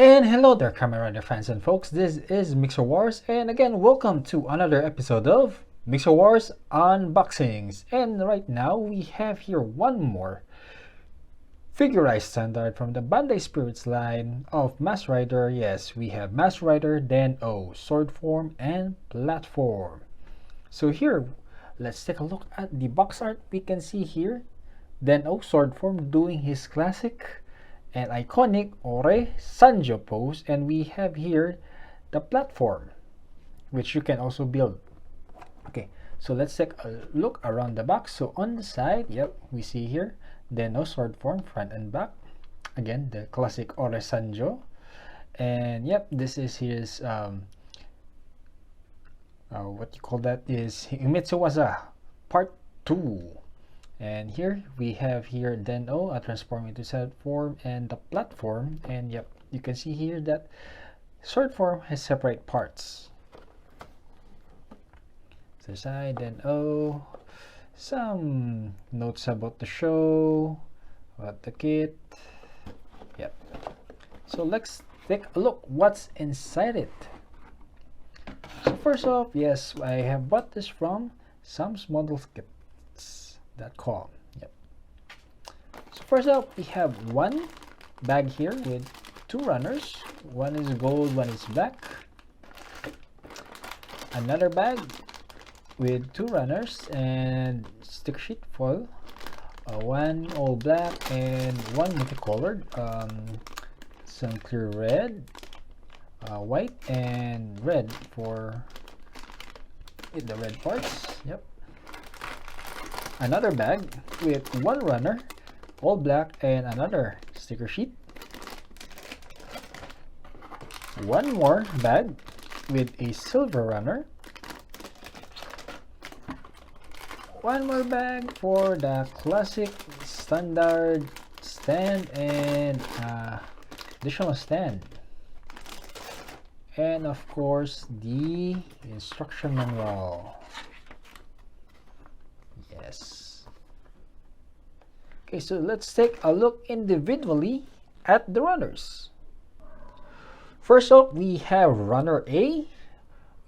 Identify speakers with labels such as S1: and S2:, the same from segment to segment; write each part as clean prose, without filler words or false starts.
S1: And hello there, Kamen Rider fans and folks. This is Mixerwars, and again, welcome to another episode of Mixerwars Unboxings. And right now, we have here one more figurized standard from the Bandai Spirits line of Master Rider. Yes, we have Master Rider Den-O, Sword Form, and Platform. So here, let's take a look at the box art. We can see here Den-O Sword Form doing his classic and iconic Ore Sanjo pose, and we have here the platform which you can also build. Okay, so let's take a look around the box. So on the side, yep, we see here Den-O Sword Form front and back, again the classic Ore Sanjo, and yep, this is his what you call that is Mixerwars part 2. And here we have here Den-O transform into sword form and the platform, and yep, you can see here that sword form has separate parts. So side Den-O, some notes about the show, about the kit. Yep. So let's take a look what's inside it. So first off, yes, I have bought this from Sam's Models Kits.com. Yep. So first up, we have one bag here with two runners. One is gold, one is black. Another bag with two runners and sticker sheet full. One all black and one multicolored. Some clear red, white, and red for the red parts. Yep. Another bag with one runner, all black, and another sticker sheet. One more bag with a silver runner. One more bag for the classic standard stand and additional stand. And of course, the instruction manual. Yes. Okay, so let's take a look individually at the runners. First up, we have runner A,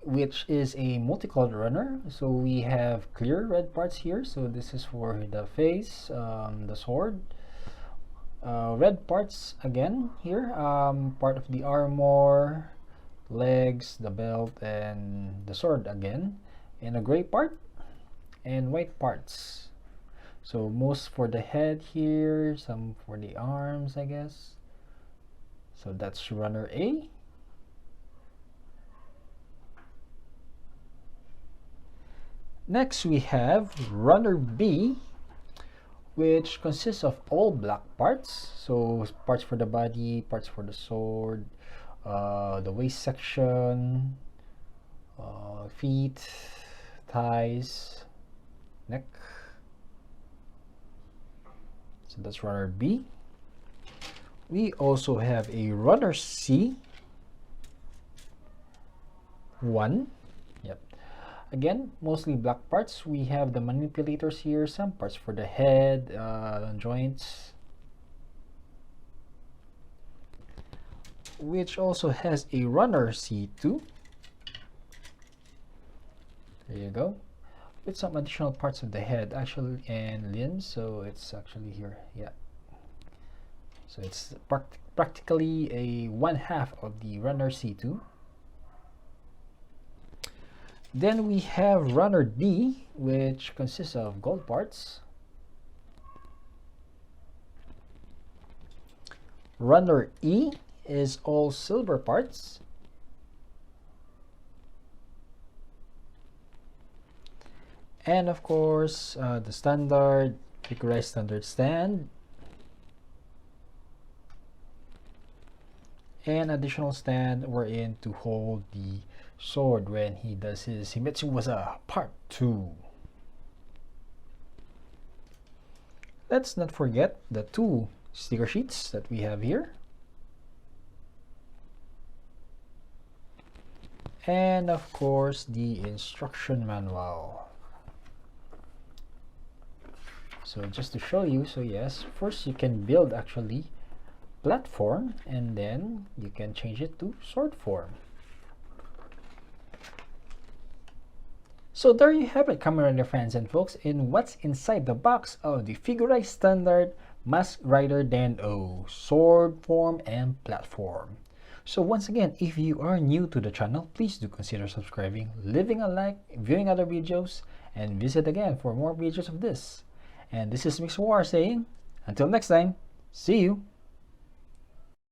S1: which is a multicolored runner. So we have clear red parts here. So this is for the face, the sword. Red parts again here, part of the armor, legs, the belt, and the sword again. And a gray part and white parts. So most for the head here, some for the arms, I guess. So that's runner A. Next we have runner B, which consists of all black parts. So parts for the body, parts for the sword, the waist section, feet, thighs, neck. So that's runner B. We also have a runner C. One. Yep. Again, mostly black parts. We have the manipulators here, some parts for the head, joints. Which also has a runner C2. There you go. With some additional parts of the head actually and limbs, so it's actually here. Yeah, so it's practically a one half of the runner C2. Then we have runner D, which consists of gold parts. Runner E is all silver parts. And of course, the standard figurized standard stand, and additional stand wherein to hold the sword when he does his Mixerwars part 2. Let's not forget the two sticker sheets that we have here. And of course, the instruction manual. So just to show you, so yes, first you can build actually platform, and then you can change it to sword form. So there you have it, Kamen Rider fans and folks, in what's inside the box of the Figurized Standard Mask Rider Den-O sword form and platform. So once again, if you are new to the channel, please do consider subscribing, leaving a like, viewing other videos, and visit again for more videos of this. And this is Mixerwars saying, until next time, see you!